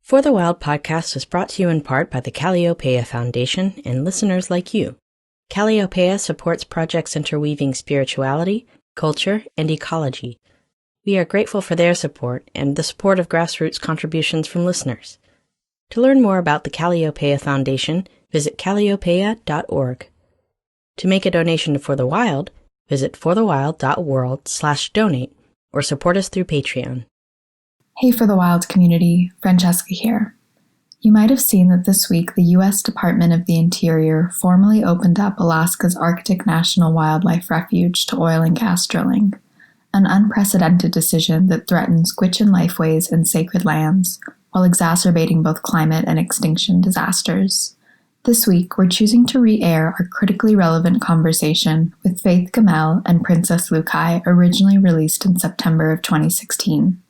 For the Wild podcast is brought to you in part by the Calliopeia Foundation and listeners like you. Calliopeia supports projects interweaving spirituality, culture, and ecology. We are grateful for their support and the support of grassroots contributions from listeners. To learn more about the Calliopeia Foundation, visit calliopeia.org. To make a donation to For the Wild, visit forthewild.world/donate or support us through Patreon. Hey For the Wild community, Francesca here. You might have seen that this week the U.S. Department of the Interior formally opened up Alaska's Arctic National Wildlife Refuge to oil and gas drilling, an unprecedented decision that threatens Gwich'in lifeways and sacred lands, while exacerbating both climate and extinction disasters. This week, we're choosing to re-air our critically relevant conversation with Faith Gemmill and Princess Lucaj, originally released in September of 2016.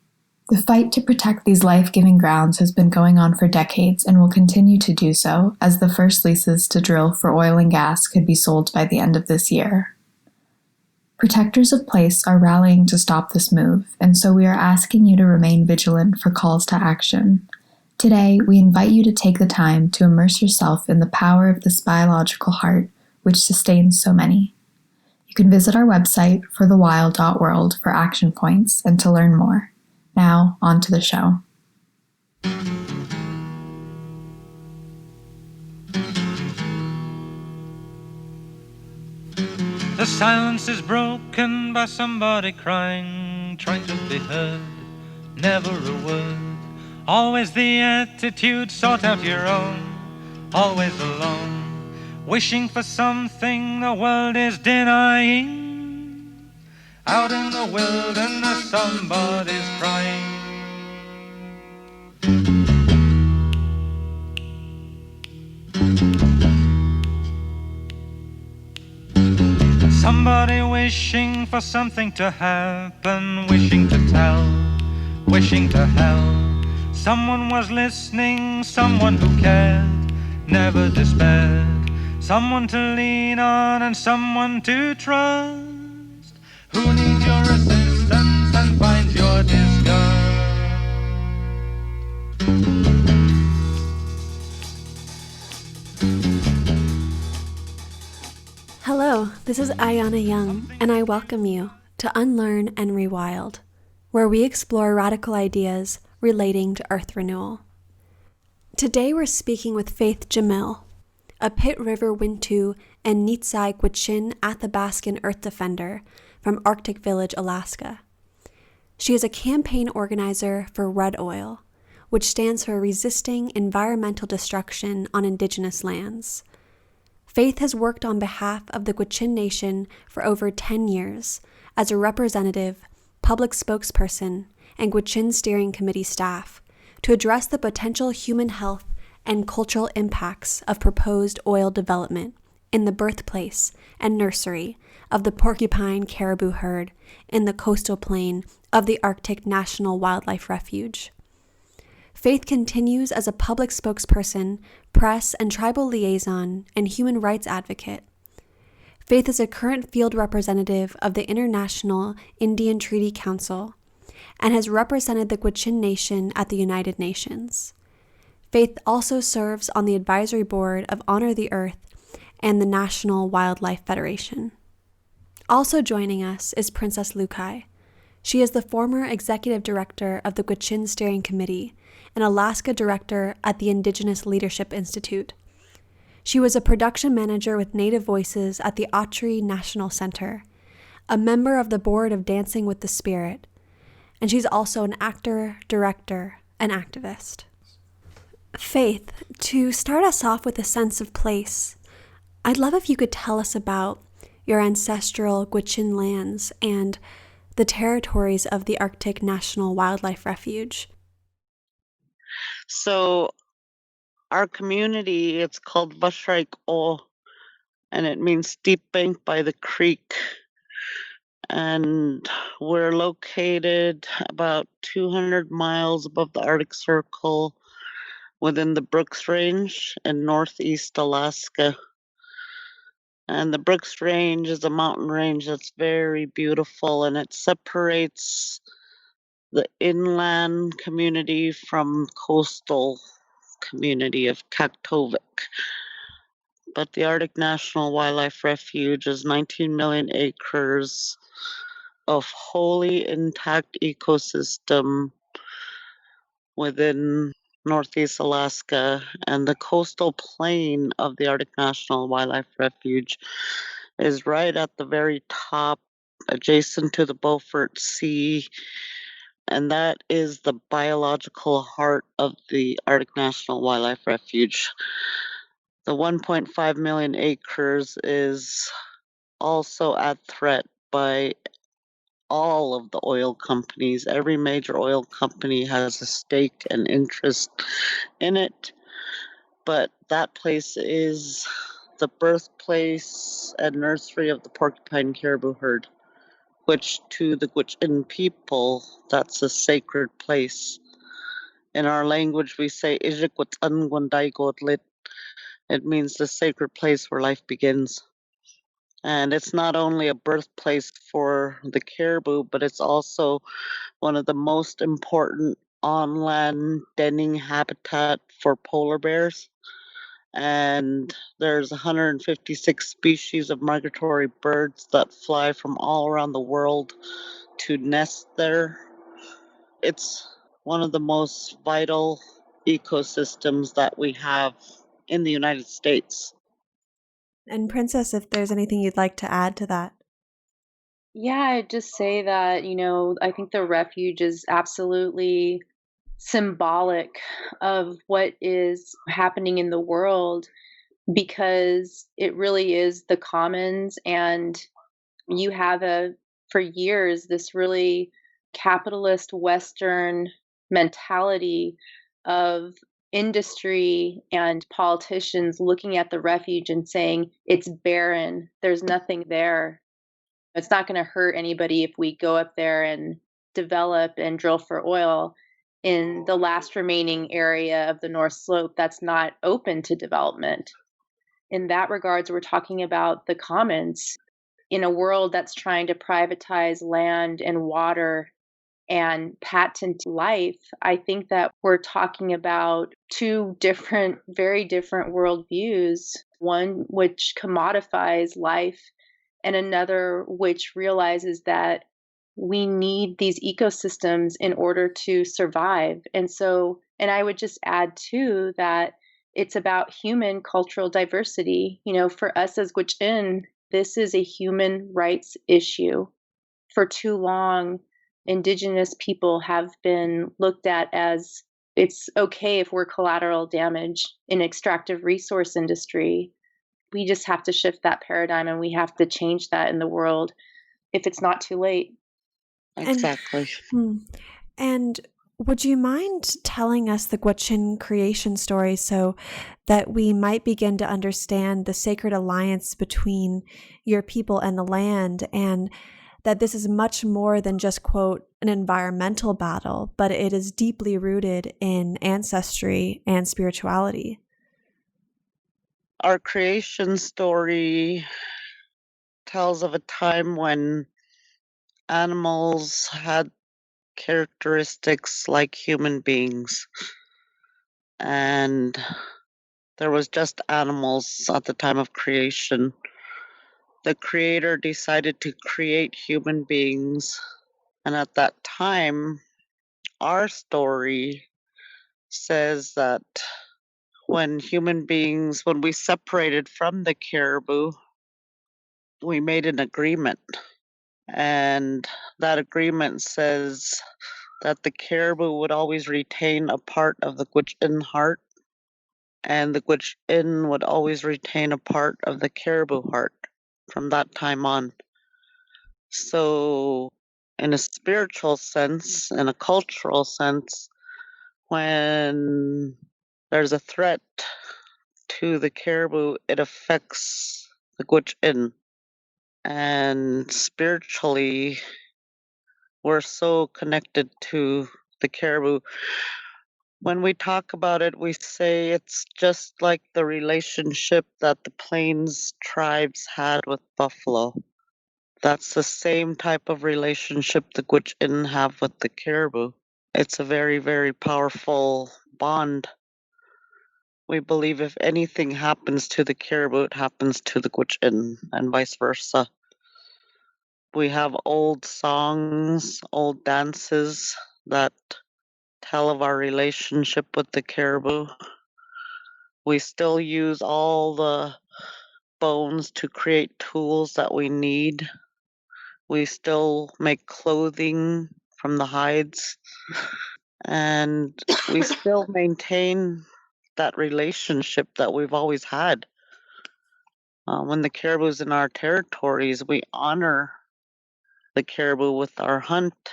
The fight to protect these life-giving grounds has been going on for decades and will continue to do so, as the first leases to drill for oil and gas could be sold by the end of this year. Protectors of place are rallying to stop this move, and so we are asking you to remain vigilant for calls to action. Today, we invite you to take the time to immerse yourself in the power of this biological heart, which sustains so many. You can visit our website, forthewild.world, for action points and to learn more. Now, on to the show. The silence is broken by somebody crying, trying to be heard, never a word. Always the attitude, sort out your own, always alone, wishing for something the world is denying. Out in the wilderness somebody's crying. Somebody wishing for something to happen, wishing to tell, wishing to help. Someone was listening, someone who cared, never despaired. Someone to lean on and someone to trust, who needs your assistance and finds your disgust. Hello, this is Ayana Young, and I welcome you to Unlearn and Rewild, where we explore radical ideas relating to Earth renewal. Today we're speaking with Faith Gemmill, a Pit River Wintu and Nitsai Gwich'in Athabascan Earth Defender from Arctic Village, Alaska. She is a campaign organizer for Red Oil, which stands for Resisting Environmental Destruction on Indigenous Lands. Faith has worked on behalf of the Gwich'in Nation for over 10 years as a representative, public spokesperson, and Gwich'in Steering Committee staff to address the potential human health and cultural impacts of proposed oil development in the birthplace and nursery of the porcupine caribou herd in the coastal plain of the Arctic National Wildlife Refuge. Faith continues as a public spokesperson, press and tribal liaison, and human rights advocate. Faith is a current field representative of the International Indian Treaty Council and has represented the Gwich'in Nation at the United Nations. Faith also serves on the advisory board of Honor the Earth and the National Wildlife Federation. Also joining us is Princess Lucaj. She is the former executive director of the Gwich'in Steering Committee and Alaska director at the Indigenous Leadership Institute. She was a production manager with Native Voices at the Autry National Center, a member of the board of Dancing with the Spirit, and she's also an actor, director, and activist. Faith, to start us off with a sense of place, I'd love if you could tell us about your ancestral Gwich'in lands and the territories of the Arctic National Wildlife Refuge. So our community, it's called Vigilant, and it means deep bank by the creek. And we're located about 200 miles above the Arctic Circle within the Brooks Range in northeast Alaska. And the Brooks Range is a mountain range that's very beautiful, and it separates the inland community from coastal community of Kaktovik. But the Arctic National Wildlife Refuge is 19 million acres of wholly intact ecosystem within Northeast Alaska, and the coastal plain of the Arctic National Wildlife Refuge is right at the very top, adjacent to the Beaufort Sea, and that is the biological heart of the Arctic National Wildlife Refuge. The 1.5 million acres is also at threat by all of the oil companies. Every major oil company has a stake and interest in it, but that place is the birthplace and nursery of the porcupine caribou herd, which to the Gwich'in people, that's a sacred place. In our language, we say Ijikwatsangwandaigodlit. It means the sacred place where life begins. And it's not only a birthplace for the caribou, but it's also one of the most important on-land denning habitat for polar bears. And there's 156 species of migratory birds that fly from all around the world to nest there. It's one of the most vital ecosystems that we have in the United States. And Princess, if there's anything you'd like to add to that. Yeah, I'd just say that, I think the refuge is absolutely symbolic of what is happening in the world, because it really is the commons, and you have for years, this really capitalist Western mentality of industry and politicians looking at the refuge and saying it's barren, there's nothing there. It's not going to hurt anybody if we go up there and develop and drill for oil in the last remaining area of the North Slope that's not open to development. In that regards, we're talking about the commons in a world that's trying to privatize land and water and patent life. I think that we're talking about two very different worldviews, one which commodifies life and another which realizes that we need these ecosystems in order to survive. And I would just add too that it's about human cultural diversity. For us as Gwich'in, this is a human rights issue. For too long, Indigenous people have been looked at as it's okay if we're collateral damage in extractive resource industry. We just have to shift that paradigm, and we have to change that in the world if it's not too late. Exactly. And would you mind telling us the Gwich'in creation story so that we might begin to understand the sacred alliance between your people and the land, and that this is much more than just, quote, an environmental battle, but it is deeply rooted in ancestry and spirituality? Our creation story tells of a time when animals had characteristics like human beings, and there was just animals at the time of creation. The creator decided to create human beings, and at that time, our story says that when we separated from the caribou, we made an agreement. And that agreement says that the caribou would always retain a part of the Gwich'in heart, and the Gwich'in would always retain a part of the caribou heart from that time on. So, in a spiritual sense, in a cultural sense, when there's a threat to the caribou, it affects the Gwich'in. And spiritually, we're so connected to the caribou. When we talk about it, we say it's just like the relationship that the Plains tribes had with buffalo. That's the same type of relationship the Gwich'in have with the caribou. It's a very, very powerful bond. We believe if anything happens to the caribou, it happens to the Gwich'in, and vice versa. We have old songs, old dances that tell of our relationship with the caribou. We still use all the bones to create tools that we need. We still make clothing from the hides, and we still maintain that relationship that we've always had. When the caribou's in our territories, we honor the caribou with our hunt,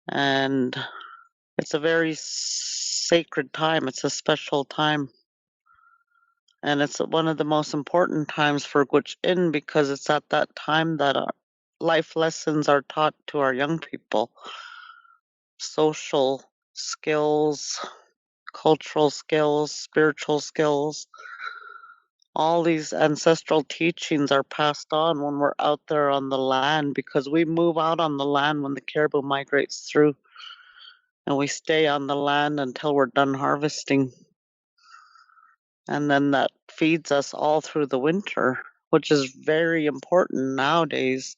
and it's a very sacred time. It's a special time, and it's one of the most important times for Gwich'in because it's at that time that our life lessons are taught to our young people. Social skills, cultural skills, spiritual skills. All these ancestral teachings are passed on when we're out there on the land because we move out on the land when the caribou migrates through, and we stay on the land until we're done harvesting. And then that feeds us all through the winter, which is very important nowadays.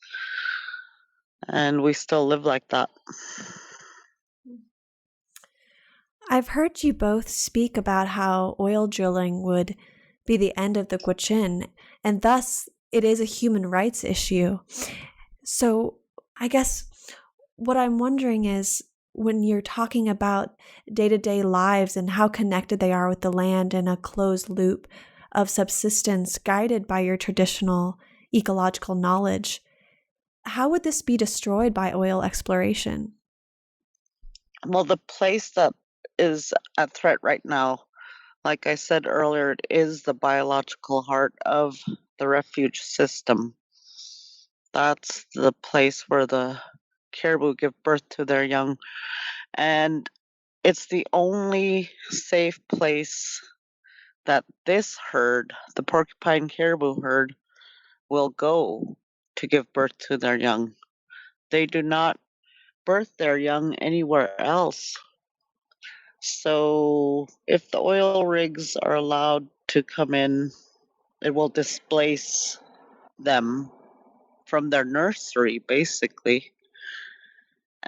And we still live like that. I've heard you both speak about how oil drilling would be the end of the Gwich'in, and thus it is a human rights issue. So I guess what I'm wondering is, when you're talking about day-to-day lives and how connected they are with the land in a closed loop of subsistence guided by your traditional ecological knowledge, how would this be destroyed by oil exploration? Well, the place that is at threat right now, like I said earlier, it is the biological heart of the refuge system. That's the place where the caribou give birth to their young. And it's the only safe place that this herd, the porcupine caribou herd, will go to give birth to their young. They do not birth their young anywhere else. So if the oil rigs are allowed to come in, it will displace them from their nursery, basically.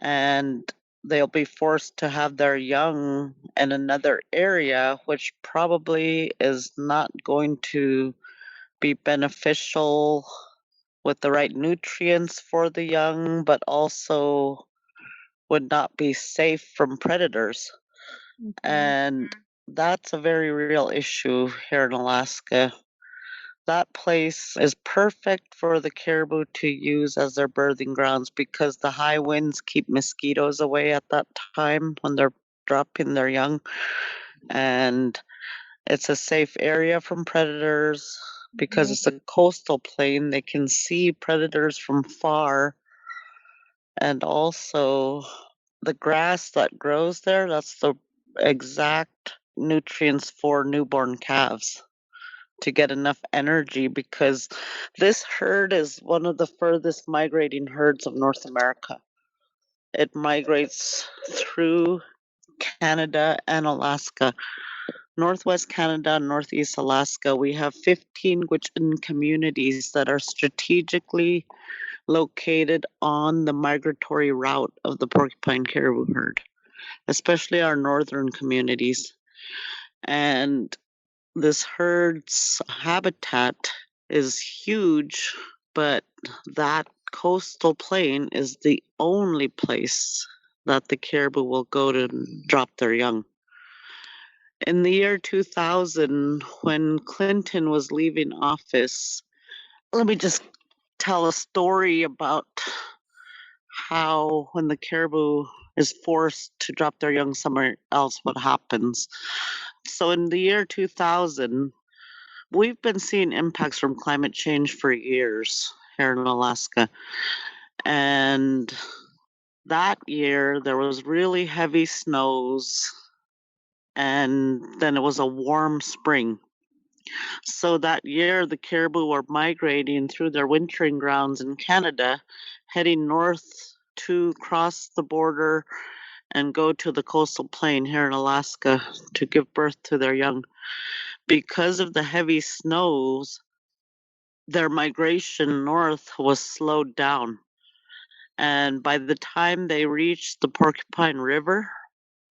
And they'll be forced to have their young in another area, which probably is not going to be beneficial with the right nutrients for the young, but also would not be safe from predators. And that's a very real issue here in Alaska. That place is perfect for the caribou to use as their birthing grounds because the high winds keep mosquitoes away at that time when they're dropping their young. And it's a safe area from predators because it's a coastal plain. They can see predators from far. And also, the grass that grows there, that's the exact nutrients for newborn calves to get enough energy, because this herd is one of the furthest migrating herds of North America. It migrates through Canada and Alaska. Northwest Canada and Northeast Alaska, we have 15 Gwich'in communities that are strategically located on the migratory route of the porcupine caribou herd, especially our northern communities. And this herd's habitat is huge, but that coastal plain is the only place that the caribou will go to drop their young. In the year 2000, when Clinton was leaving office, let me just tell a story about how when the caribou is forced to drop their young somewhere else, what happens. So in the year 2000, we've been seeing impacts from climate change for years here in Alaska. And that year, there was really heavy snows, and then it was a warm spring. So that year, the caribou were migrating through their wintering grounds in Canada, heading north to cross the border and go to the coastal plain here in Alaska to give birth to their young. Because of the heavy snows, their migration north was slowed down. And by the time they reached the Porcupine River,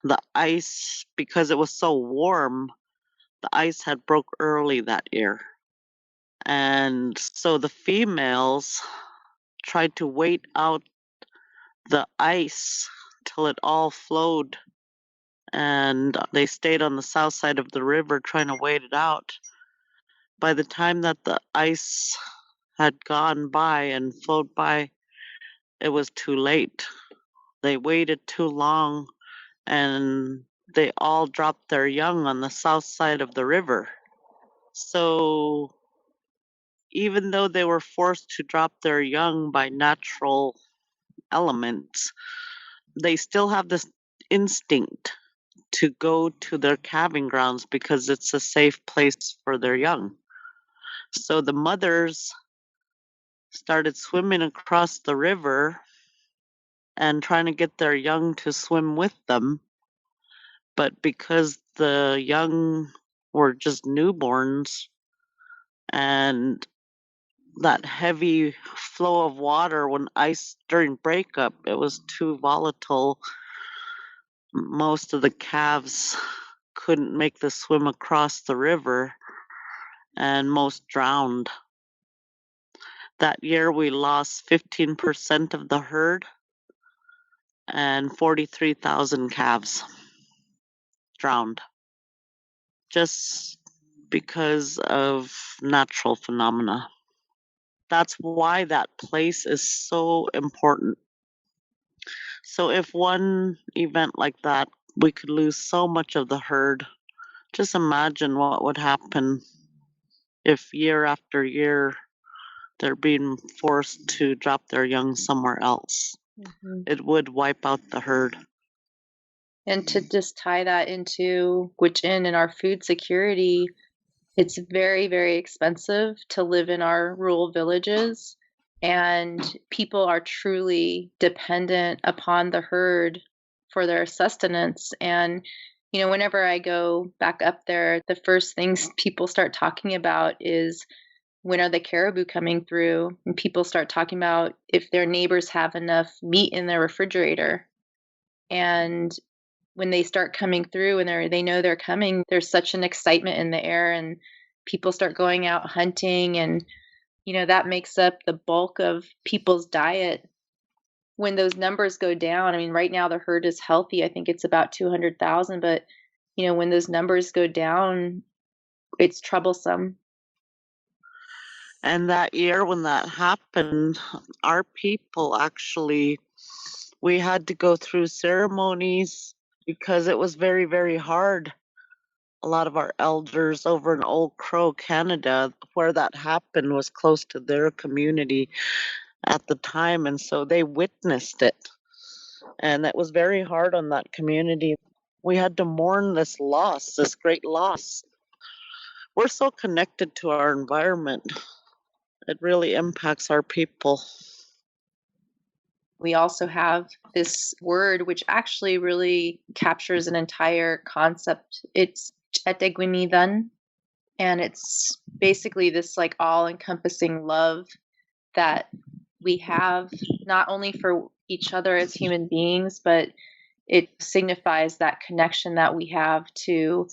the ice, because it was so warm, the ice had broke early that year. And so the females tried to wait out the ice till it all flowed, and they stayed on the south side of the river trying to wait it out. By the time that the ice had gone by and flowed by, it was too late. They waited too long, and they all dropped their young on the south side of the river. So even though they were forced to drop their young by natural elements, they still have this instinct to go to their calving grounds because it's a safe place for their young. So the mothers started swimming across the river and trying to get their young to swim with them. But because the young were just newborns and that heavy flow of water when ice during breakup, it was too volatile. Most of the calves couldn't make the swim across the river, and most drowned. That year we lost 15% of the herd and 43,000 calves drowned just because of natural phenomena. That's why that place is so important. So if one event like that, we could lose so much of the herd, just imagine what would happen if year after year they're being forced to drop their young somewhere else. Mm-hmm. It would wipe out the herd. And to just tie that into Gwich'in and our food security, it's very, very expensive to live in our rural villages, and people are truly dependent upon the herd for their sustenance. And, you know, whenever I go back up there, the first things people start talking about is when are the caribou coming through? And people start talking about if their neighbors have enough meat in their refrigerator. And when they start coming through and they know they're coming, there's such an excitement in the air, and people start going out hunting, and you know that makes up the bulk of people's diet. When those numbers go down, I mean, right now the herd is healthy. I think it's about 200,000, but you know, when those numbers go down, it's troublesome. And that year when that happened, our people actually, we had to go through ceremonies because it was very, very hard. A lot of our elders over in Old Crow, Canada, where that happened, was close to their community at the time, and so they witnessed it. And it was very hard on that community. We had to mourn this loss, this great loss. We're so connected to our environment. It really impacts our people. We also have this word which actually really captures an entire concept. It's etegwinidan, and it's basically this like all-encompassing love that we have not only for each other as human beings, but it signifies that connection that we have to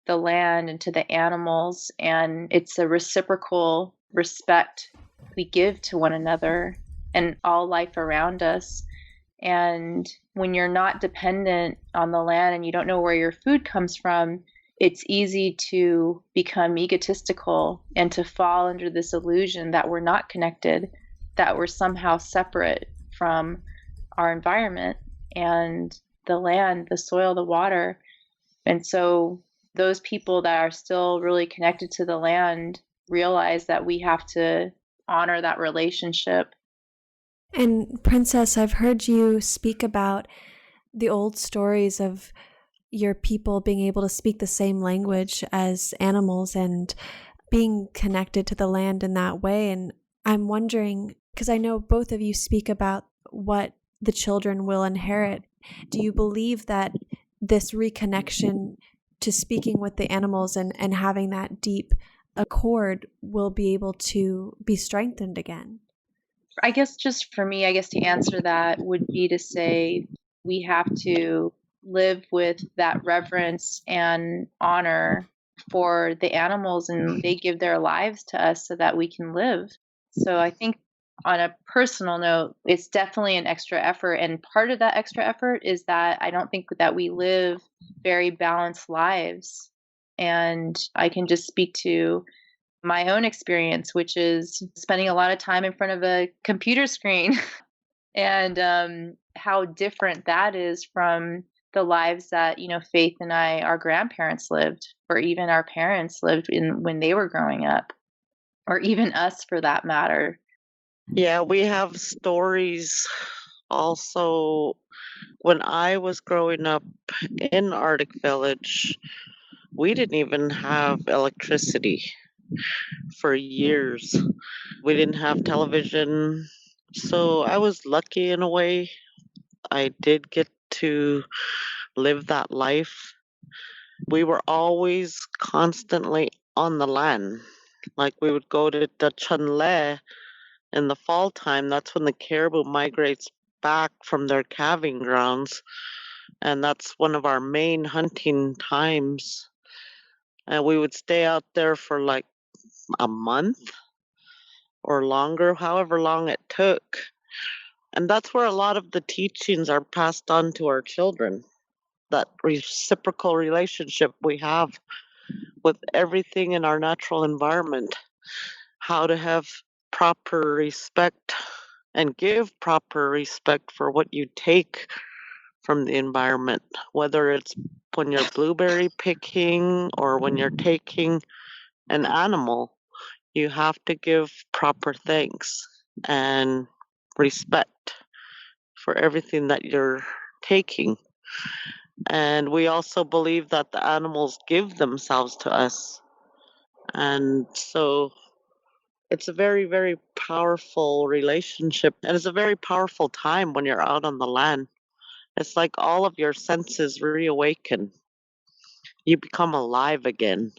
the land and to the animals, and it's a reciprocal respect we give to one another and all life around us. And when you're not dependent on the land and you don't know where your food comes from, it's easy to become egotistical and to fall under this illusion that we're not connected, that we're somehow separate from our environment and the land, the soil, the water. And so those people that are still really connected to the land realize that we have to honor that relationship. And Princess, I've heard you speak about the old stories of your people being able to speak the same language as animals and being connected to the land in that way. And I'm wondering, because I know both of you speak about what the children will inherit. Do you believe that this reconnection to speaking with the animals and having that deep accord will be able to be strengthened again? I guess just for me, to answer that would be to say we have to live with that reverence and honor for the animals, and they give their lives to us so that we can live. So I think on a personal note, it's definitely an extra effort. And part of that extra effort is that I don't think that we live very balanced lives. And I can just speak to my own experience, which is spending a lot of time in front of a computer screen and how different that is from the lives that, Faith and our grandparents lived, or even our parents lived in when they were growing up, or even us for that matter. Yeah, we have stories also. When I was growing up in Arctic Village, we didn't even have electricity for years. We didn't have television. So I was lucky in a way. I did get to live that life. We were always constantly on the land. Like we would go to the Chunle in the fall time. That's when the caribou migrates back from their calving grounds. And that's one of our main hunting times. And we would stay out there for like a month or longer, however long it took. And that's where a lot of the teachings are passed on to our children. That reciprocal relationship we have with everything in our natural environment. How to have proper respect and give proper respect for what you take from the environment, whether it's when you're blueberry picking or when you're taking an animal. You have to give proper thanks and respect for everything that you're taking. And we also believe that the animals give themselves to us. And so it's a very, very powerful relationship. And it's a very powerful time when you're out on the land. It's like all of your senses reawaken. You become alive again.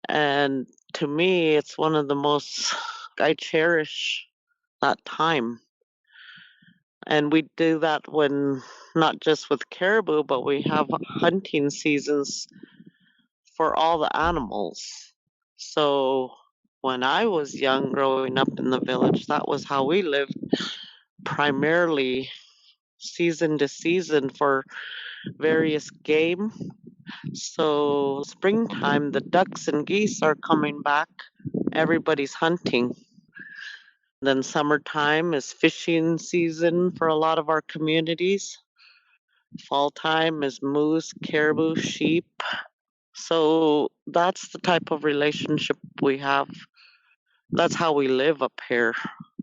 And to me, it's one of the most, I cherish that time. And we do that when, not just with caribou, but we have hunting seasons for all the animals. So when I was young, growing up in the village, that was how we lived, primarily season to season for various game. So springtime, the ducks and geese are coming back. Everybody's hunting. Then summertime is fishing season for a lot of our communities. Fall time is moose, caribou, sheep. So that's the type of relationship we have. That's how we live up here,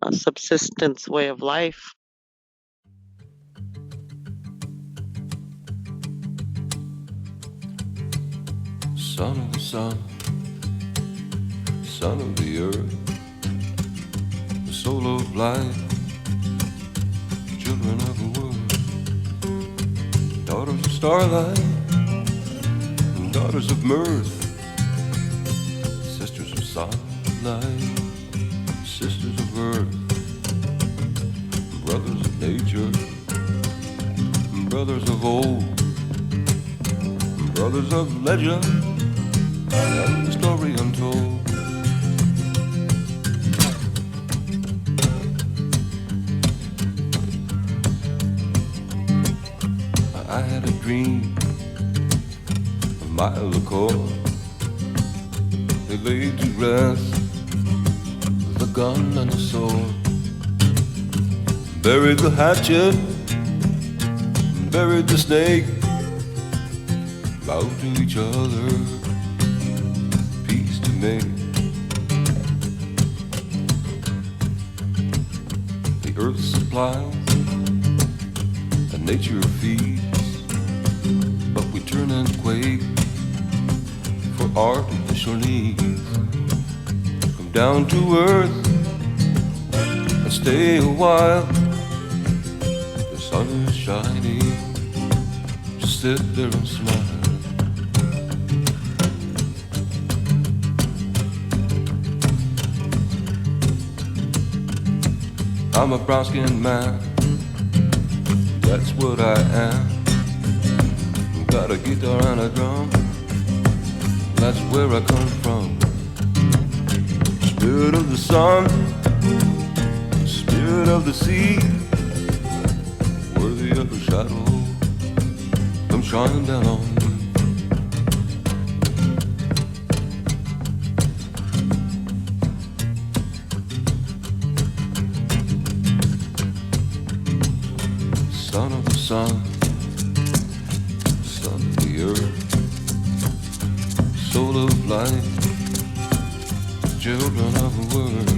a subsistence way of life. Son of the sun, son of the earth, the soul of life, children of the world, daughters of starlight, and daughters of mirth, sisters of sunlight, sisters of earth, brothers of nature, brothers of old, brothers of legend, and the story untold. I had a dream a mile across. They laid to rest the gun and the sword, buried the hatchet, buried the snake, vowed to each other peace to make. The earth supplies and nature feeds, but we turn and quake for artificial needs. down to earth and stay a while. The sun is shining, just sit there and smile. I'm a brown-skinned man, that's what I am. Got a guitar and a drum, that's where I come from. Spirit of the sun, spirit of the sea, worthy of the shadow, come shine down on me. Son of the sun, son of the earth, soul of life, children of the word,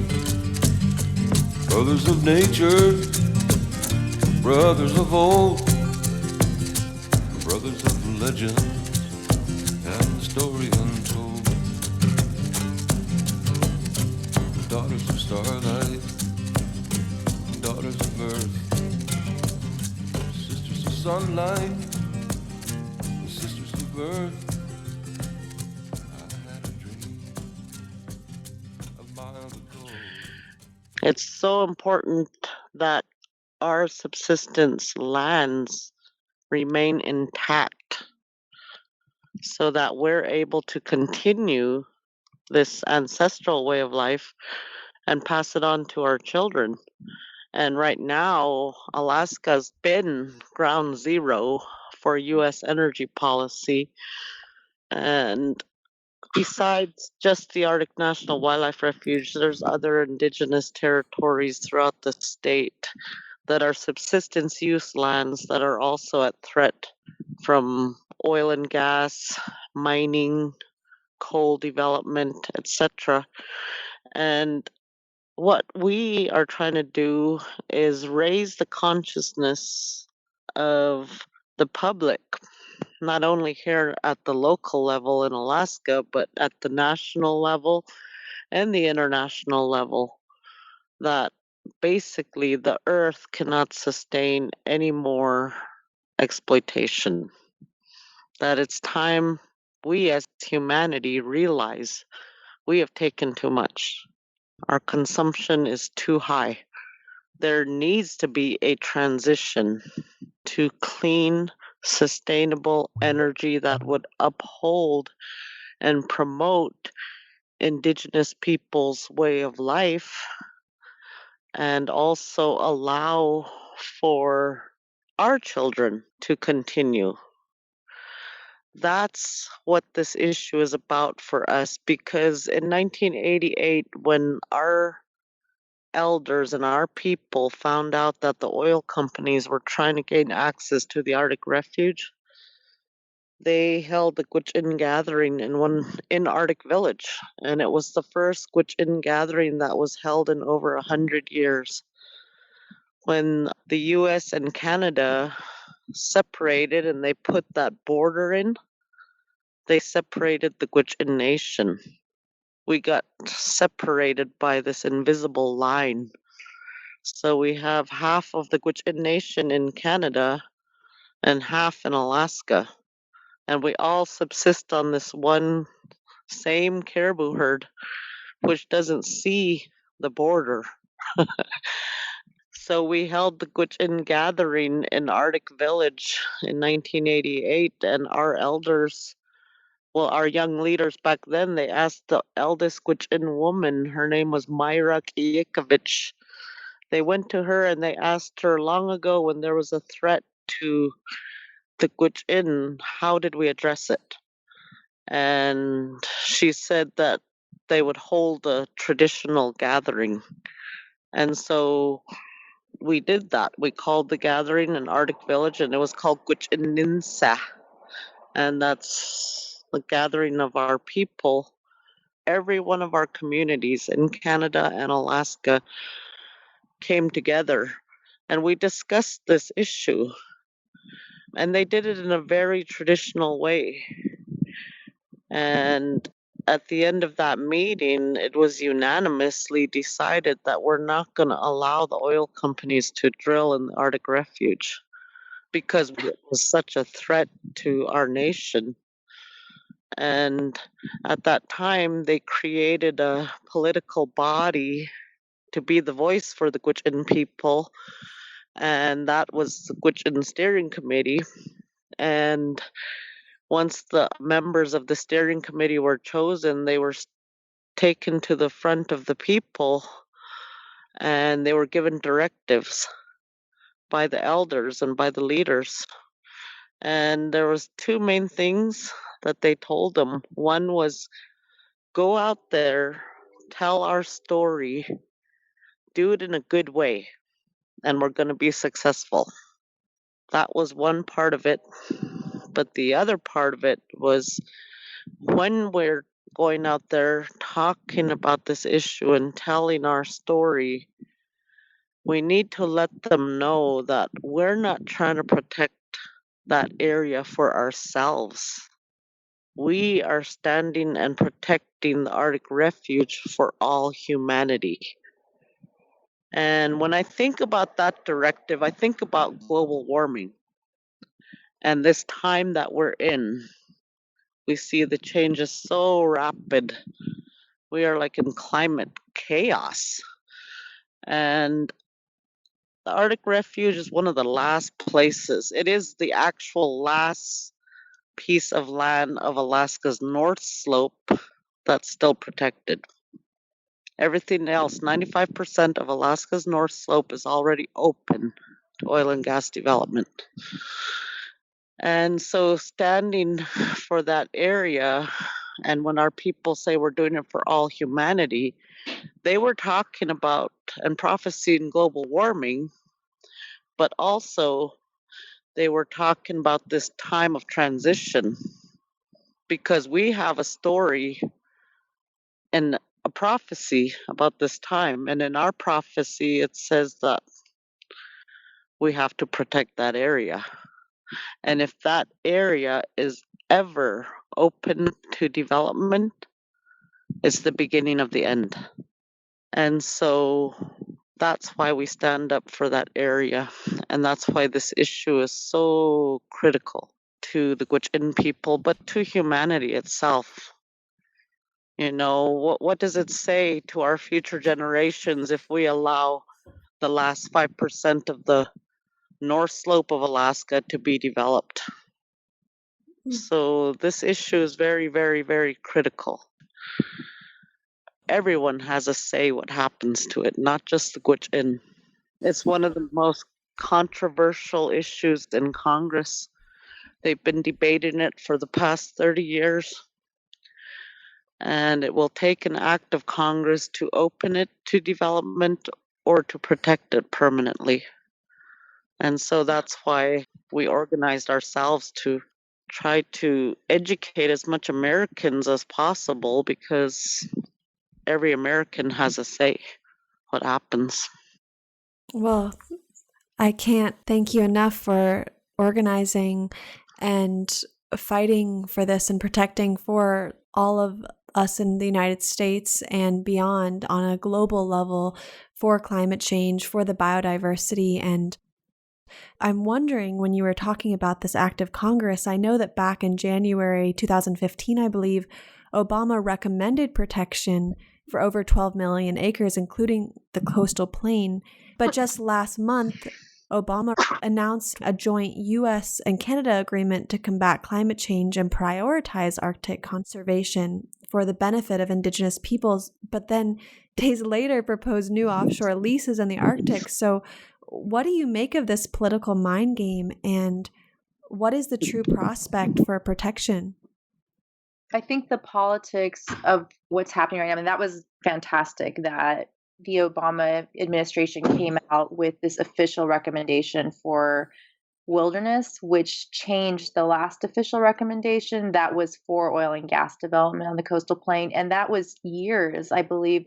brothers of nature, brothers of old, brothers of the legends and the story untold, daughters of starlight, daughters of earth, sisters of sunlight, sisters of earth. It's so important that our subsistence lands remain intact so that we're able to continue this ancestral way of life and pass it on to our children. And right now, Alaska's been ground zero for U.S. energy policy. And besides just the Arctic National Wildlife Refuge, there's other indigenous territories throughout the state that are subsistence use lands that are also at threat from oil and gas, mining, coal development, etc. And what we are trying to do is raise the consciousness of the public, not only here at the local level in Alaska, but at the national level and the international level, that basically the earth cannot sustain any more exploitation. That it's time we as humanity realize we have taken too much. Our consumption is too high. There needs to be a transition to clean, sustainable energy that would uphold and promote Indigenous people's way of life and also allow for our children to continue. That's what this issue is about for us, because in 1988, when our elders and our people found out that the oil companies were trying to gain access to the Arctic Refuge, they held the Gwich'in gathering in Arctic Village, and it was the first Gwich'in gathering that was held in over 100 years. When the U.S. and Canada separated and they put that border in, they separated the Gwich'in nation. We got separated by this invisible line. So we have half of the Gwich'in nation in Canada and half in Alaska. And we all subsist on this one same caribou herd, which doesn't see the border. So we held the Gwich'in gathering in Arctic Village in 1988, and our elders, well, our young leaders back then, they asked the eldest Gwich'in woman, her name was Myra Kiyikovich. They went to her and they asked her long ago, when there was a threat to the Gwich'in, how did we address it? And she said that they would hold a traditional gathering. And so we did that. We called the gathering in Arctic Village, and it was called Gwich'in. And that's the gathering of our people. Every one of our communities in Canada and Alaska came together, and we discussed this issue. And they did it in a very traditional way. And at the end of that meeting, it was unanimously decided that we're not going to allow the oil companies to drill in the Arctic Refuge because it was such a threat to our nation. And at that time, they created a political body to be the voice for the Gwich'in people, and that was the Gwich'in Steering Committee. And once the members of the steering committee were chosen, they were taken to the front of the people, and they were given directives by the elders and by the leaders. And there was two main things that they told them. One was, go out there, tell our story, do it in a good way, and we're going to be successful. That was one part of it. But the other part of it was, when we're going out there talking about this issue and telling our story, we need to let them know that we're not trying to protect that area for ourselves. We are standing and protecting the Arctic Refuge for all humanity. And when I think about that directive, I think about global warming and this time that we're in. We see the changes so rapid. We are like in climate chaos. And the Arctic Refuge is one of the last places. It is the actual last piece of land of Alaska's North Slope that's still protected. Everything else, 95% of Alaska's North Slope, is already open to oil and gas development. And so standing for that area, and when our people say we're doing it for all humanity, they were talking about and prophesying global warming, but also they were talking about this time of transition, because we have a story and a prophecy about this time. And in our prophecy, it says that we have to protect that area. And if that area is ever open to development, it's the beginning of the end. And so that's why we stand up for that area. And that's why this issue is so critical to the Gwich'in people, but to humanity itself. You know, what does it say to our future generations if we allow the last 5% of the North Slope of Alaska to be developed? So this issue is very, very, very critical. Everyone has a say what happens to it, not just the Gwich'in. It's one of the most controversial issues in Congress. They've been debating it for the past 30 years. And it will take an act of Congress to open it to development or to protect it permanently. And so that's why we organized ourselves to try to educate as much Americans as possible, because every American has a say what happens. Well, I can't thank you enough for organizing and fighting for this and protecting for all of us in the United States and beyond on a global level for climate change, for the biodiversity. And I'm wondering, when you were talking about this act of Congress, I know that back in January 2015, I believe, Obama recommended protection for over 12 million acres, including the coastal plain. But just last month, Obama announced a joint U.S. and Canada agreement to combat climate change and prioritize Arctic conservation for the benefit of Indigenous peoples, but then days later proposed new offshore leases in the Arctic. So what do you make of this political mind game, and what is the true prospect for protection? I think the politics of what's happening right now, I mean, that was fantastic that the Obama administration came out with this official recommendation for wilderness, which changed the last official recommendation that was for oil and gas development on the coastal plain. And that was years, I believe,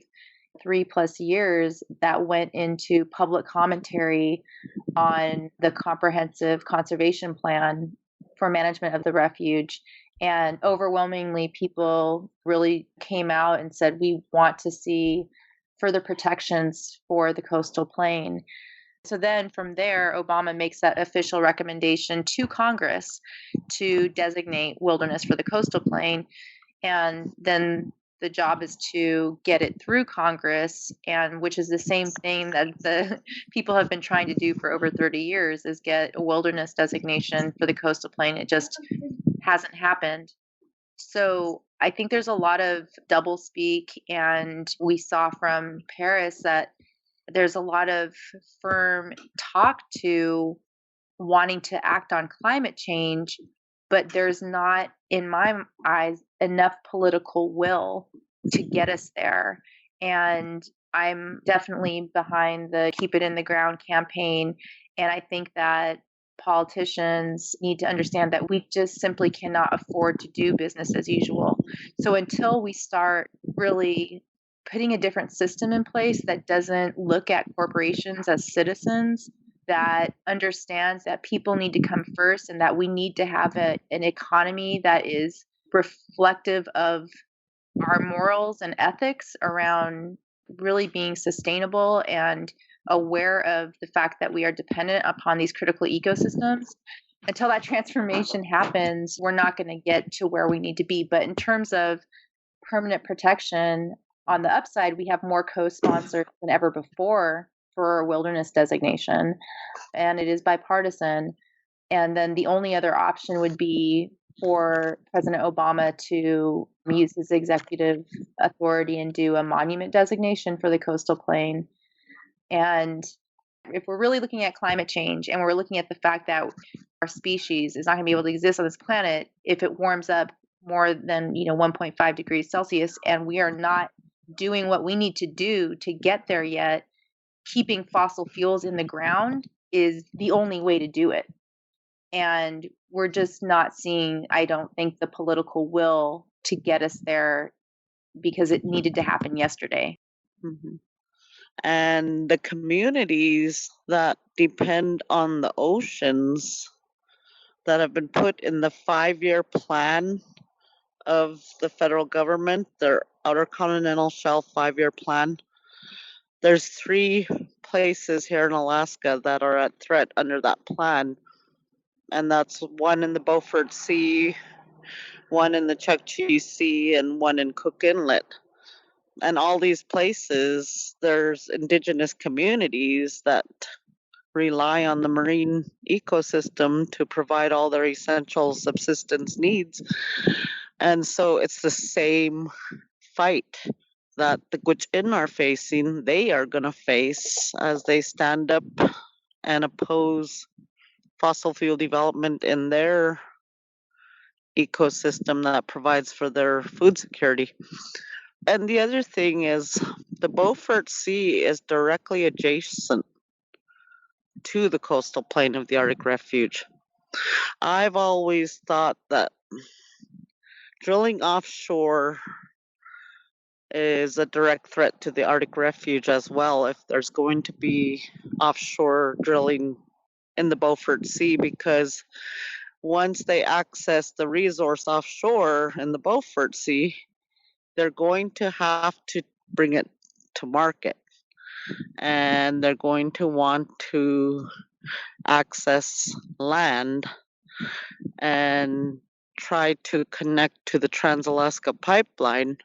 3+ years that went into public commentary on the comprehensive conservation plan for management of the refuge. And overwhelmingly, people really came out and said, we want to see further protections for the coastal plain. So then from there, Obama makes that official recommendation to Congress to designate wilderness for the coastal plain. And then the job is to get it through Congress, and which is the same thing that the people have been trying to do for over 30 years, is get a wilderness designation for the coastal plain. It just hasn't happened. So I think there's a lot of doublespeak, and we saw from Paris that there's a lot of firm talk to wanting to act on climate change, but there's not, in my eyes, enough political will to get us there. And I'm definitely behind the Keep It in the Ground campaign. And I think that politicians need to understand that we just simply cannot afford to do business as usual. So until we start really putting a different system in place that doesn't look at corporations as citizens, that understands that people need to come first, and that we need to have an economy that is reflective of our morals and ethics around really being sustainable and aware of the fact that we are dependent upon these critical ecosystems. Until that transformation happens, we're not going to get to where we need to be. But in terms of permanent protection, on the upside, we have more co-sponsors than ever before for wilderness designation, and it is bipartisan. And then the only other option would be for President Obama to use his executive authority and do a monument designation for the coastal plain. And if we're really looking at climate change, and we're looking at the fact that our species is not going to be able to exist on this planet if it warms up more than 1.5 degrees Celsius, and we are not doing what we need to do to get there yet, keeping fossil fuels in the ground is the only way to do it. And we're just not seeing, I don't think, the political will to get us there, because it needed to happen yesterday. Mm-hmm. And the communities that depend on the oceans that have been put in the 5-year plan of the federal government, their Outer Continental Shelf 5-year plan. There's 3 places here in Alaska that are at threat under that plan. And that's one in the Beaufort Sea, one in the Chukchi Sea, and one in Cook Inlet. And all these places, there's indigenous communities that rely on the marine ecosystem to provide all their essential subsistence needs. And so it's the same fight that the Gwich'in are facing, they are going to face as they stand up and oppose fossil fuel development in their ecosystem that provides for their food security. And the other thing is the Beaufort Sea is directly adjacent to the coastal plain of the Arctic Refuge. I've always thought that drilling offshore is a direct threat to the Arctic Refuge as well if there's going to be offshore drilling in the Beaufort Sea, because once they access the resource offshore in the Beaufort Sea, they're going to have to bring it to market, and they're going to want to access land and try to connect to the Trans-Alaska Pipeline.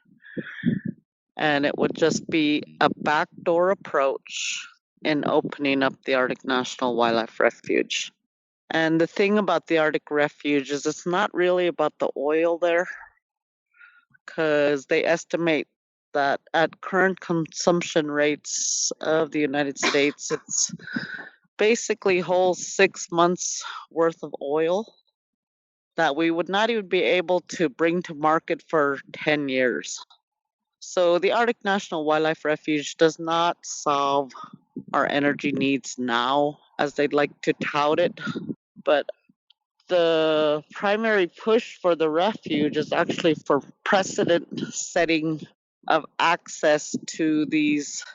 And it would just be a backdoor approach in opening up the Arctic National Wildlife Refuge. And the thing about the Arctic Refuge is it's not really about the oil there, because they estimate that at current consumption rates of the United States, it's basically whole 6 months worth of oil that we would not even be able to bring to market for 10 years. So the Arctic National Wildlife Refuge does not solve our energy needs now, as they'd like to tout it. But the primary push for the refuge is actually for precedent setting of access to these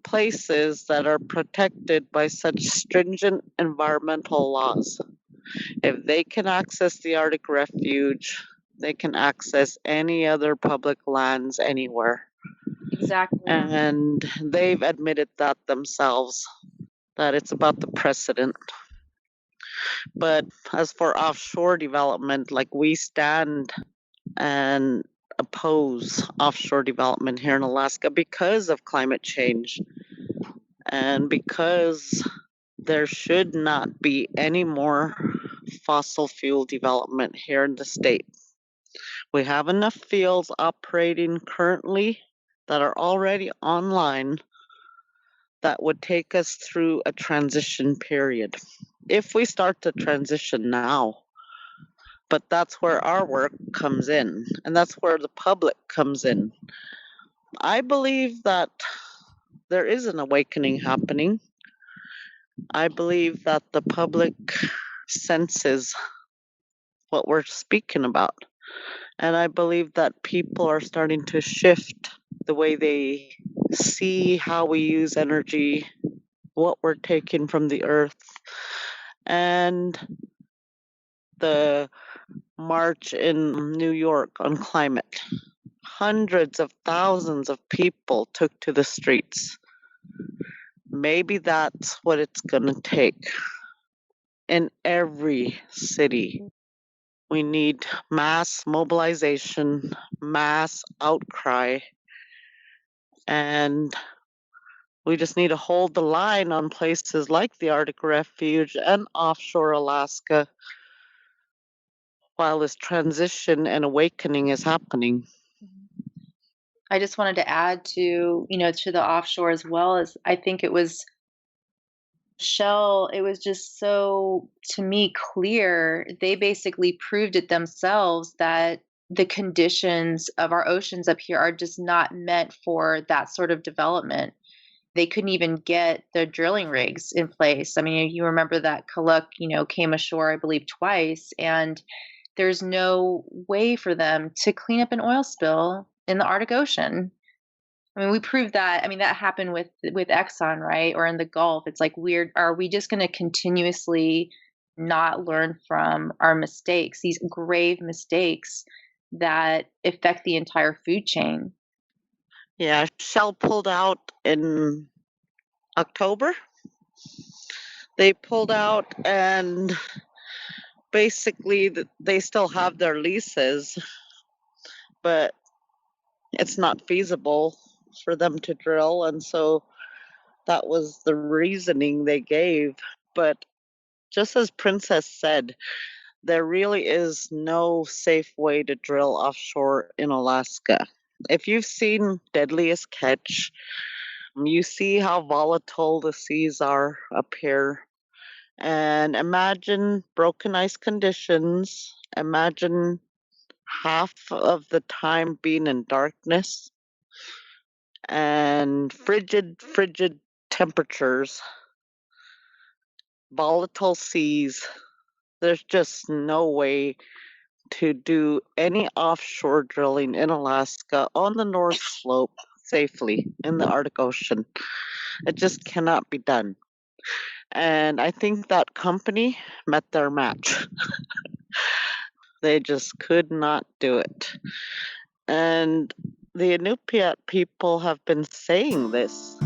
places that are protected by such stringent environmental laws. If they can access the Arctic Refuge, They can access any other public lands anywhere. Exactly. And they've admitted that themselves, that it's about the precedent. But as for offshore development, like we stand and oppose offshore development here in Alaska because of climate change and because there should not be any more fossil fuel development here in the state. We have enough fields operating currently that are already online that would take us through a transition period if we start to transition now. But that's where our work comes in, and that's where the public comes in. I believe that there is an awakening happening. I believe that the public senses what we're speaking about. And I believe that people are starting to shift the way they see how we use energy, what we're taking from the earth, and the march in New York on climate. Hundreds of thousands of people took to the streets. Maybe that's what it's going to take in every city. We need mass mobilization, mass outcry, and we just need to hold the line on places like the Arctic Refuge and offshore Alaska while this transition and awakening is happening. I just wanted to add to, to the offshore as well, as I think it was Shell, it was just so, to me, clear. They basically proved it themselves that the conditions of our oceans up here are just not meant for that sort of development. They couldn't even get the drilling rigs in place. I mean, you remember that Kaluk, came ashore, I believe, twice, and there's no way for them to clean up an oil spill in the Arctic Ocean. I mean, we proved that. I mean, that happened with Exxon, right? Or in the Gulf. It's like weird. Are we just going to continuously not learn from our mistakes, these grave mistakes that affect the entire food chain? Yeah, Shell pulled out in October. They pulled out, and basically they still have their leases, but it's not feasible for them to drill, and so that was the reasoning they gave. But just as Princess said, there really is no safe way to drill offshore in Alaska. If you've seen Deadliest Catch, you see how volatile the seas are up here. And imagine broken ice conditions. Imagine half of the time being in darkness and frigid temperatures, volatile seas. There's just no way to do any offshore drilling in Alaska on the North Slope safely in the Arctic Ocean. It just cannot be done. And I think that company met their match. They just could not do it. And the Inupiat people have been saying this.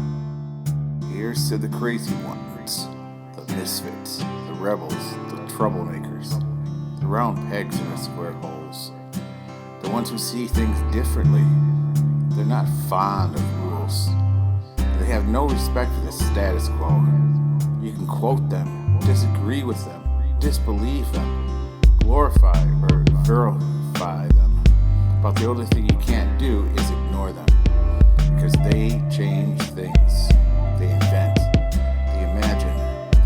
Here's to the crazy ones, the misfits, the rebels, the troublemakers, the round pegs in the square holes, the ones who see things differently. They're not fond of rules. They have no respect for the status quo. You can quote them, disagree with them, disbelieve them, glorify or verify them, but the only thing you can't do is ignore them, because they change things. They invent, they imagine,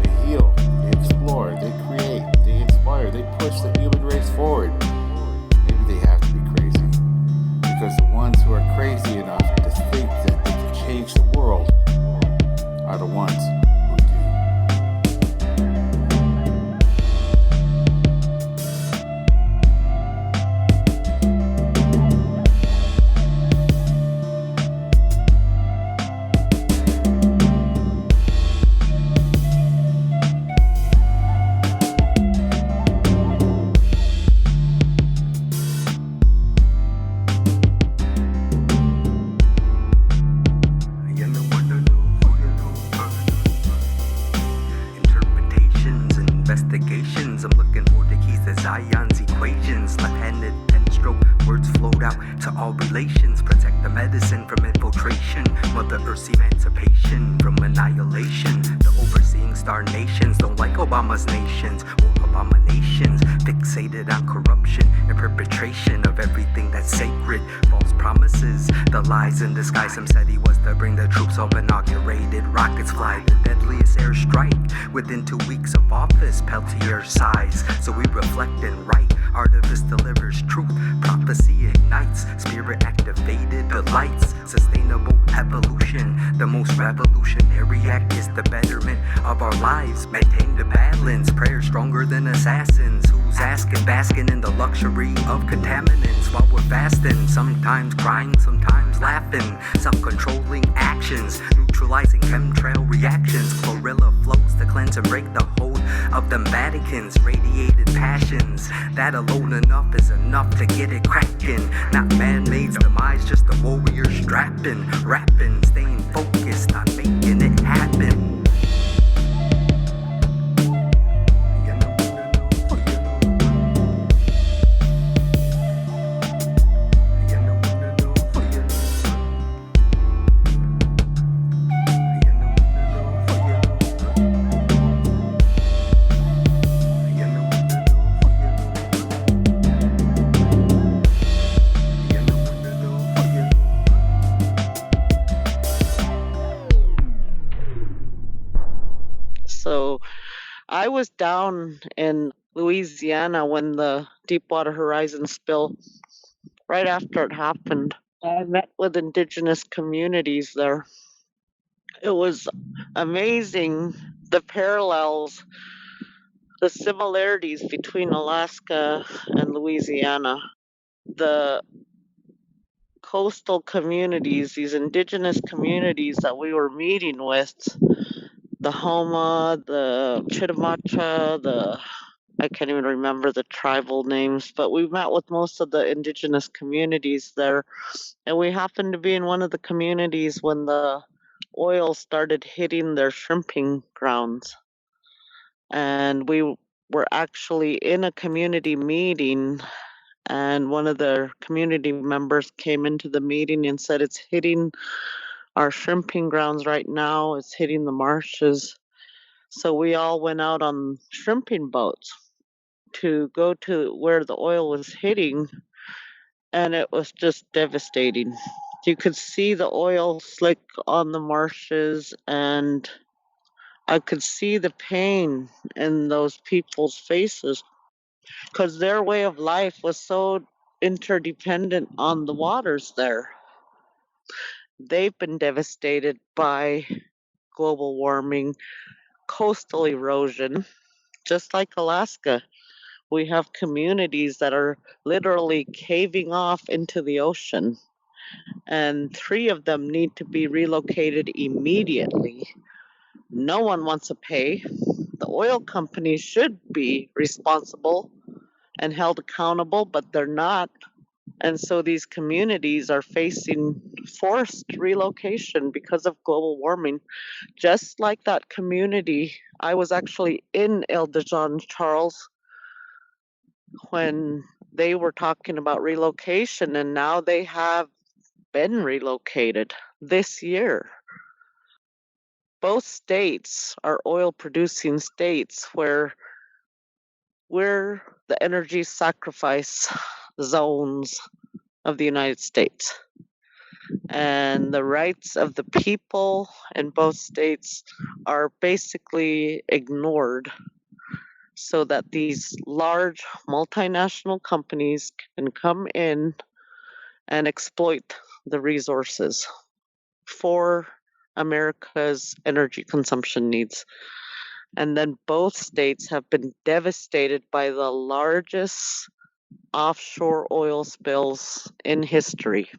they heal, they explore, they create, they inspire, they push the human race forward. Maybe they have to be crazy, because the ones who are crazy enough to think that they can change the world are the ones who do. to all relations. Protect the medicine from infiltration. Mother Earth's emancipation from annihilation. The overseeing star nations don't like Obama's nations or abominations. Fixated on corruption and perpetration of everything that's sacred. False promises, the lies in disguise. Some said he was to bring the troops home. Inaugurated rockets fly the deadliest airstrike. Within 2 weeks of office, Peltier sighs. So we reflect and write. Artifice delivers truth, prophecy ignites, spirit activated delights, sustainable evolution. The most revolutionary act is the betterment of our lives. Maintain the balance, prayer stronger than assassins. Who's asking, basking in the luxury of contaminants while we're fasting? Sometimes crying, sometimes laughing. Self-controlling actions, neutralizing chemtrail reactions. Chlorella flows to cleanse and break the hold of them Vaticans. Radiated passions, that alone enough is enough to get it cracking. Not man-made's demise, just the warrior strapping, rapping, staying focused on making it happen. So I was down in Louisiana when the Deepwater Horizon spill, right after it happened. I met with indigenous communities there. It was amazing, the parallels, the similarities between Alaska and Louisiana. The coastal communities, these indigenous communities that we were meeting with, the Homa, the Chitimacha, I can't even remember the tribal names, but we met with most of the indigenous communities there. And we happened to be in one of the communities when the oil started hitting their shrimping grounds. And we were actually in a community meeting, and one of the community members came into the meeting and said, "It's hitting our shrimping grounds right now, it's hitting the marshes." So we all went out on shrimping boats to go to where the oil was hitting, and it was just devastating. You could see the oil slick on the marshes, and I could see the pain in those people's faces because their way of life was so interdependent on the waters there. They've been devastated by global warming, coastal erosion, just like Alaska. We have communities that are literally caving off into the ocean, and 3 of them need to be relocated immediately. No one wants to pay. The oil companies should be responsible and held accountable, but they're not. And so these communities are facing forced relocation because of global warming. Just like that community, I was actually in Ile de Jean Charles when they were talking about relocation, and now they have been relocated this year. Both states are oil producing states where we're the energy sacrifice zones of the United States. And the rights of the people in both states are basically ignored so that these large multinational companies can come in and exploit the resources for America's energy consumption needs. And then both states have been devastated by the largest offshore oil spills in history.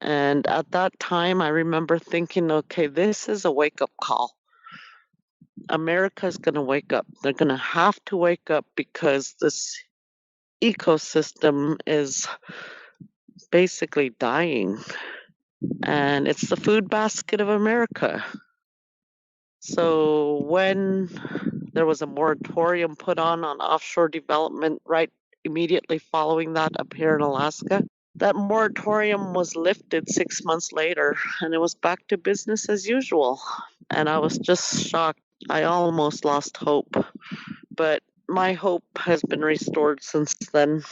And at that time, I remember thinking, okay, this is a wake-up call. America's going to wake up. They're going to have to wake up because this ecosystem is basically dying. And it's the food basket of America. So when there was a moratorium put on offshore development right immediately following that up here in Alaska, that moratorium was lifted 6 months later, and it was back to business as usual. And I was just shocked. I almost lost hope, but my hope has been restored since then.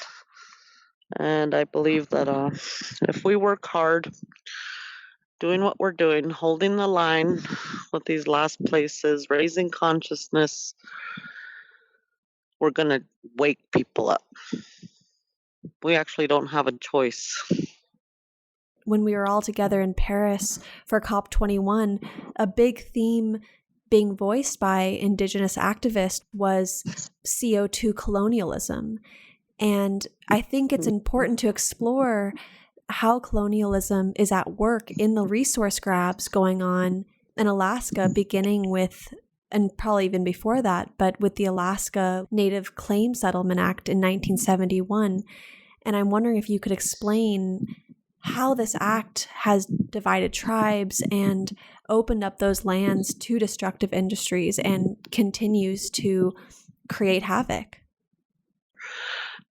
And I believe that if we work hard, doing what we're doing, holding the line with these last places, raising consciousness, we're going to wake people up. We actually don't have a choice. When we were all together in Paris for COP21, a big theme being voiced by Indigenous activists was CO2 colonialism. And I think it's important to explore how colonialism is at work in the resource grabs going on in Alaska, beginning with, and probably even before that, but with the Alaska Native Claim Settlement Act in 1971. And I'm wondering if you could explain how this act has divided tribes and opened up those lands to destructive industries and continues to create havoc.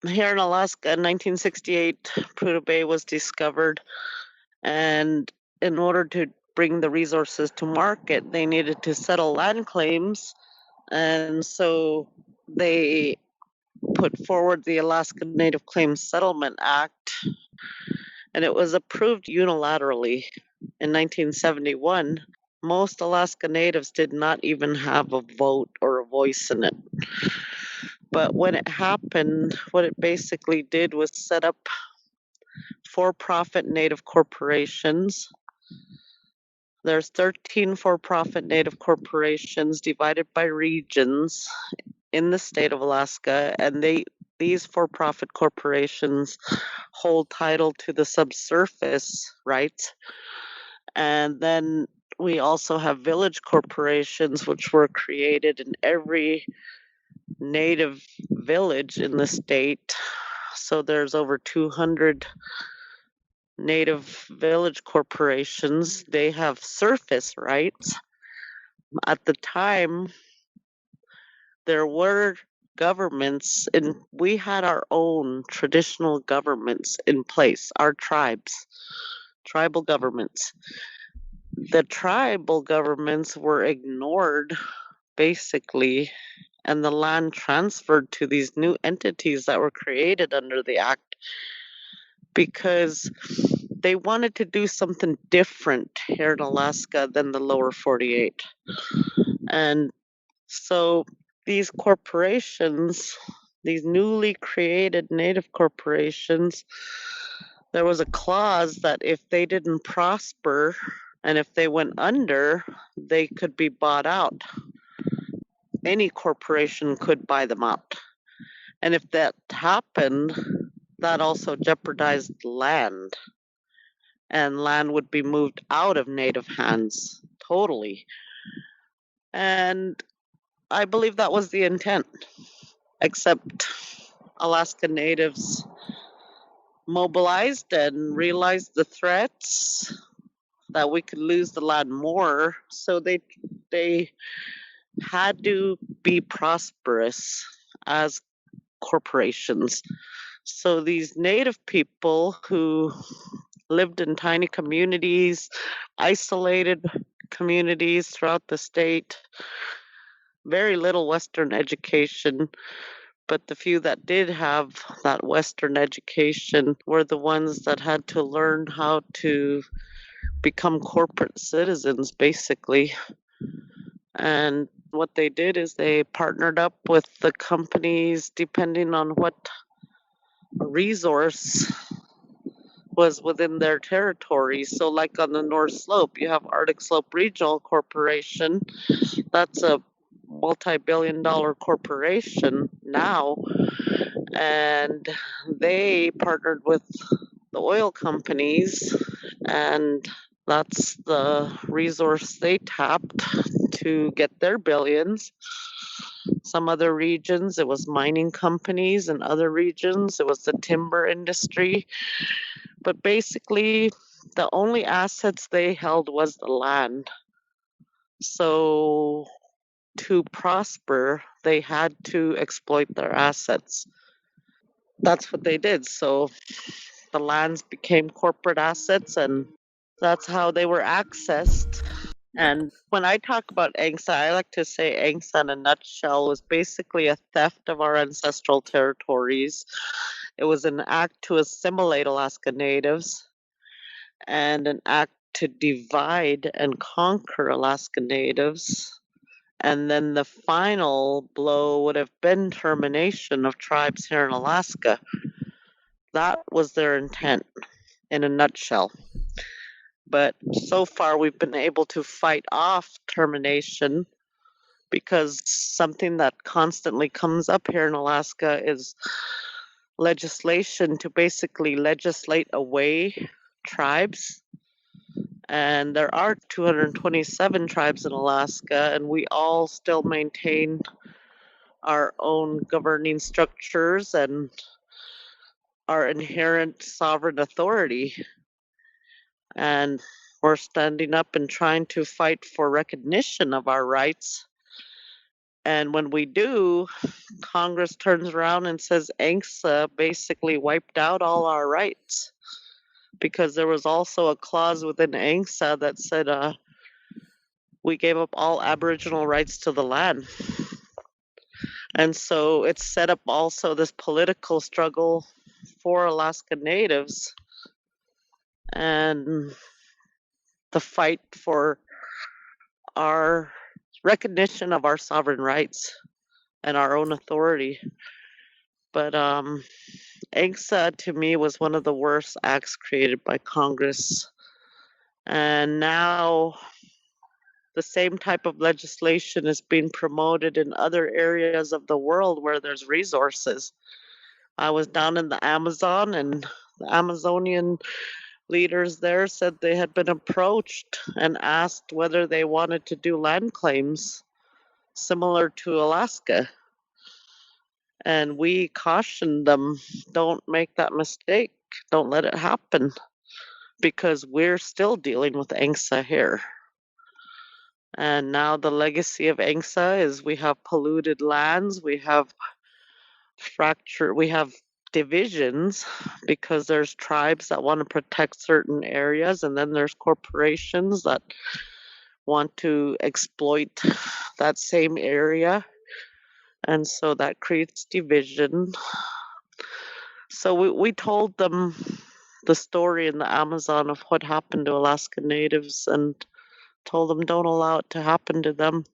Here in Alaska in 1968, Prudhoe Bay was discovered, and in order to bring the resources to market, they needed to settle land claims, and so they put forward the Alaska Native Claims Settlement Act, and it was approved unilaterally in 1971. Most Alaska Natives did not even have a vote or a voice in it. But when it happened, what it basically did was set up for-profit Native corporations. There's 13 for-profit Native corporations divided by regions in the state of Alaska, and these for-profit corporations hold title to the subsurface rights. And then we also have village corporations, which were created in every Native village in the state. So there's over 200 Native village corporations. They have surface rights. At the time, there were governments, and we had our own traditional governments in place, our tribes, tribal governments. The tribal governments were ignored, basically, and the land transferred to these new entities that were created under the act because they wanted to do something different here in Alaska than the lower 48. And so these corporations, these newly created Native corporations, there was a clause that if they didn't prosper and if they went under, they could be bought out. Any corporation could buy them out. And if that happened, that also jeopardized land. And land would be moved out of Native hands totally. And I believe that was the intent, except Alaska Natives mobilized and realized the threats that we could lose the land more. So they had to be prosperous as corporations. So these Native people who lived in tiny communities, isolated communities throughout the state, very little Western education, but the few that did have that Western education were the ones that had to learn how to become corporate citizens, basically. And what they did is they partnered up with the companies depending on what resource was within their territory. So like on the North Slope, you have Arctic Slope Regional Corporation. That's a multi-billion-dollar corporation now. And they partnered with the oil companies, and that's the resource they tapped to get their billions. Some other regions, it was mining companies, and other regions, it was the timber industry. But basically, the only assets they held was the land. So to prosper, they had to exploit their assets. That's what they did. So the lands became corporate assets, and that's how they were accessed. And when I talk about ANCSA, I like to say ANCSA in a nutshell was basically a theft of our ancestral territories. It was an act to assimilate Alaska Natives and an act to divide and conquer Alaska Natives. And then the final blow would have been termination of tribes here in Alaska. That was their intent in a nutshell. But so far, we've been able to fight off termination, because something that constantly comes up here in Alaska is legislation to basically legislate away tribes. And there are 227 tribes in Alaska, and we all still maintain our own governing structures and our inherent sovereign authority. And we're standing up and trying to fight for recognition of our rights. And when we do, Congress turns around and says ANCSA basically wiped out all our rights, because there was also a clause within ANCSA that said we gave up all Aboriginal rights to the land. And so it's set up also this political struggle for Alaska Natives and the fight for our recognition of our sovereign rights and our own authority. But ANCSA to me was one of the worst acts created by Congress. And now the same type of legislation is being promoted in other areas of the world where there's resources. I was down in the Amazon, and the Amazonian leaders there said they had been approached and asked whether they wanted to do land claims similar to Alaska. And we cautioned them, don't make that mistake. Don't let it happen, because we're still dealing with ANCSA here. And now the legacy of ANCSA is we have polluted lands, we have we have divisions, because there's tribes that want to protect certain areas, and then there's corporations that want to exploit that same area. And so that creates division. So we told them the story in the Amazon of what happened to Alaska Natives, and told them don't allow it to happen to them.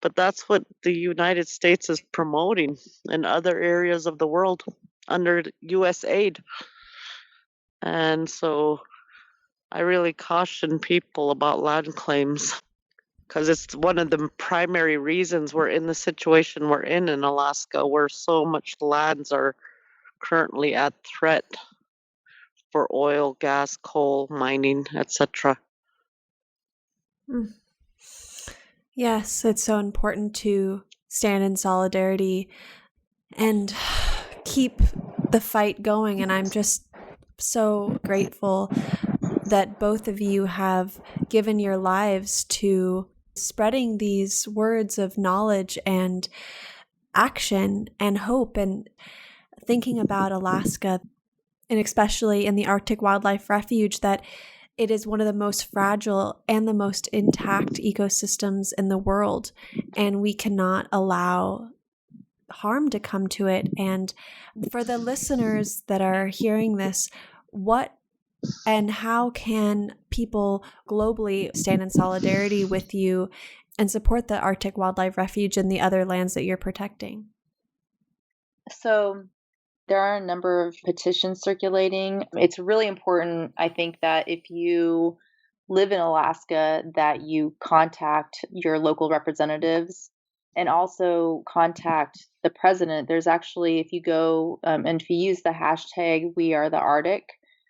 But that's what the United States is promoting in other areas of the world under US aid. And so I really caution people about land claims, because it's one of the primary reasons we're in the situation we're in Alaska, where so much lands are currently at threat for oil, gas, coal, mining, etc. Yes, it's so important to stand in solidarity and keep the fight going. And I'm just so grateful that both of you have given your lives to spreading these words of knowledge and action and hope, and thinking about Alaska, and especially in the Arctic Wildlife Refuge, that it is one of the most fragile and the most intact ecosystems in the world, and we cannot allow harm to come to it. And for the listeners that are hearing this, what and how can people globally stand in solidarity with you and support the Arctic Wildlife Refuge and the other lands that you're protecting? So there are a number of petitions circulating. It's really important, I think, that if you live in Alaska, that you contact your local representatives and also contact the president. There's actually, if you go and if you use the hashtag #WeAreTheArctic,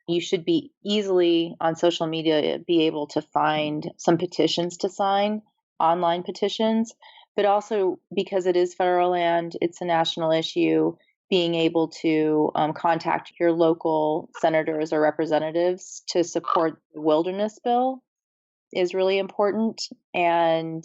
you should be easily on social media be able to find some petitions to sign, online petitions, but also because it is federal land, it's a national issue, being able to contact your local senators or representatives to support the wilderness bill is really important. And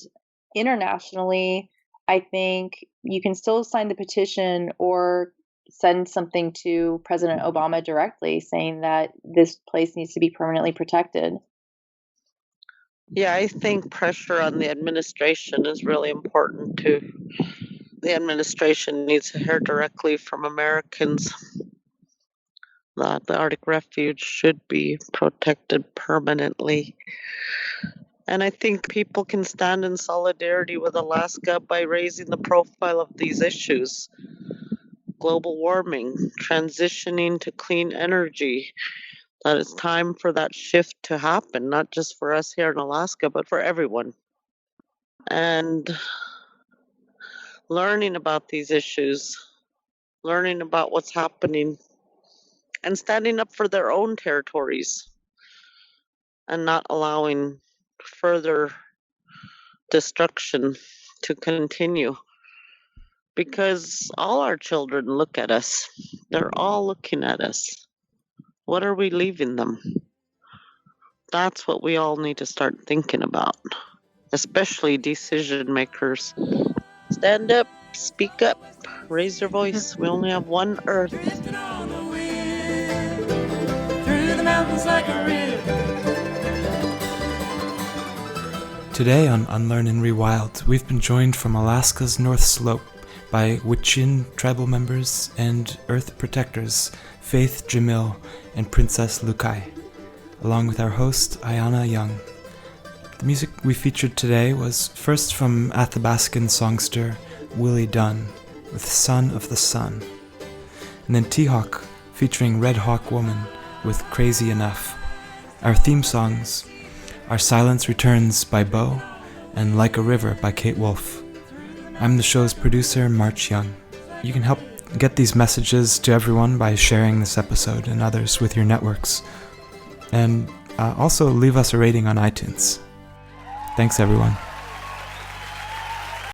internationally, I think you can still sign the petition or send something to President Obama directly saying that this place needs to be permanently protected. Yeah, I think pressure on the administration is really important too. The administration needs to hear directly from Americans that the Arctic Refuge should be protected permanently. And I think people can stand in solidarity with Alaska by raising the profile of these issues. Global warming, transitioning to clean energy, that it's time for that shift to happen, not just for us here in Alaska, but for everyone. And learning about these issues, learning about what's happening, and standing up for their own territories, and not allowing further destruction to continue. Because all our children look at us. They're all looking at us. What are we leaving them? That's what we all need to start thinking about, especially decision makers. Stand up, speak up, raise your voice. We only have one Earth. Drifting on the wind, through the mountains like a river. Today on Unlearn and Rewild, we've been joined from Alaska's North Slope by Gwich'in tribal members and Earth protectors Faith Gemmill and Princess Lucaj, along with our host Ayana Young. The music we featured today was first from Athabascan songster Willie Dunn with Son of the Sun, and then T-Hawk featuring Red Hawk Woman with Crazy Enough. Our theme songs are Silence Returns by Bo and Like a River by Kate Wolf. I'm the show's producer, March Young. You can help get these messages to everyone by sharing this episode and others with your networks. And also leave us a rating on iTunes. Thanks, everyone.